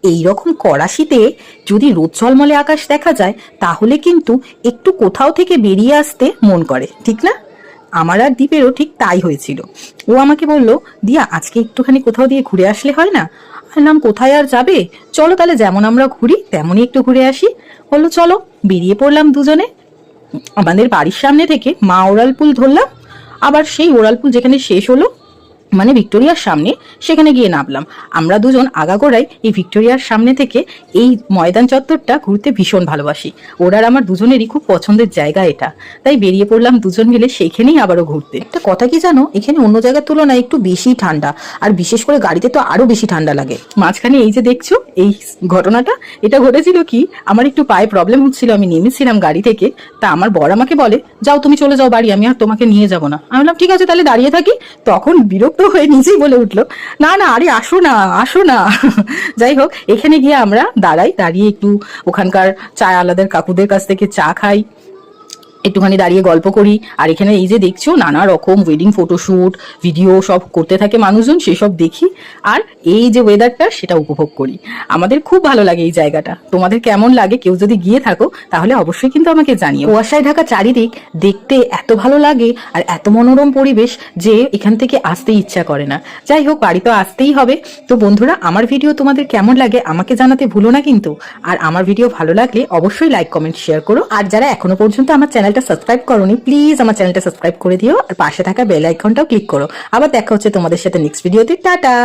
এই রকম কড়া শীতে যদি রোদ ঝলমলে আকাশ দেখা যায় তাহলে কিন্তু একটু কোথাও থেকে বেরিয়ে আসতে মন করে, ঠিক না? আমার আর দীপেরও ঠিক তাই হয়েছিল। ও আমাকে বলল, দিয়া আজকে একটুখানি কোথাও দিয়ে ঘুরে আসলে হয় না? বললাম, কোথায় আর যাবে, চলো তাহলে যেমন আমরা ঘুরি তেমনই একটু ঘুরে আসি। বললো চলো। বেরিয়ে পড়লাম দুজনে। আমাদের বাড়ির সামনে থেকে মা ওড়াল পুল ধরলাম, আবার সেই ওড়াল পুল যেখানে শেষ হলো মানে ভিক্টোরিয়ার সামনে, সেখানে গিয়ে নামলাম। আমরা দুজন আগাগোড়াই এই ভিক্টোরিয়ার সামনে থেকে এই ময়দান চত্বরটা ঘুরতে ভীষণ ভালোবাসি। ওর আর আমার দুজনেরই খুব পছন্দের জায়গা এটা, তাই বেরিয়ে পড়লাম দুজন মিলে সেইখানেই আবারও ঘুরতে। একটা কথা কি জানো, এখানে অন্য জায়গার তুলনায় একটু বেশি ঠান্ডা, আর বিশেষ করে গাড়িতে তো আরো বেশি ঠান্ডা লাগে। মাঝখানে এই যে দেখছো এই ঘটনাটা, এটা ঘটেছিল কি, আমার একটু পায়ে প্রবলেম হচ্ছিল, আমি নেমেছিলাম গাড়ি থেকে। তা আমার বর আমাকে বলে, যাও তুমি চলে যাও বাড়ি, আমি আর তোমাকে নিয়ে যাবো না। আমি বললাম ঠিক আছে তাহলে দাঁড়িয়ে থাকি। তখন বিরক্ত হয়ে নিজেই বলে উঠলো, না না আরে আসো না আসো না। যাই হোক, এখানে গিয়ে আমরা দাঁড়িয়ে একটু ওখানকার চা আলাদের কাকুদের কাছ থেকে চা খাই, একটুখানি দাঁড়িয়ে গল্প করি। আর এখানে এই যে দেখছো নানা রকম ওয়েডিং ফটোশুট ভিডিও সব করতে থাকে মানুষজন, সেসব দেখি। আর এই যে ওয়েদারটা সেটা উপভোগ করি। আমাদের খুব ভালো লাগে এই জায়গাটা। তোমাদের কেমন লাগে, কেউ যদি গিয়ে থাকো তাহলে অবশ্যই কিন্তু আমাকে জানিও। কুয়াশায় ঢাকা চারিদিক দেখতে এত ভালো লাগে আর এত মনোরম পরিবেশ যে এখান থেকে আসতে ইচ্ছা করে না। যাই হোক, বাড়ি তো আসতেই হবে। তো বন্ধুরা, আমার ভিডিও তোমাদের কেমন লাগে আমাকে জানাতে ভুলো না কিন্তু। আর আমার ভিডিও ভালো লাগলে অবশ্যই লাইক কমেন্ট শেয়ার করো। আর যারা এখনো পর্যন্ত আমার চ্যানেলটা সাবস্ক্রাইব করোনি, প্লিজ আমার চ্যানেলটা সাবস্ক্রাইব করে দিও আর পাশে থাকা বেল আইকনটাও ক্লিক করো। আবার দেখা হচ্ছে তোমাদের সাথে নেক্সট ভিডিওতে। টাটা।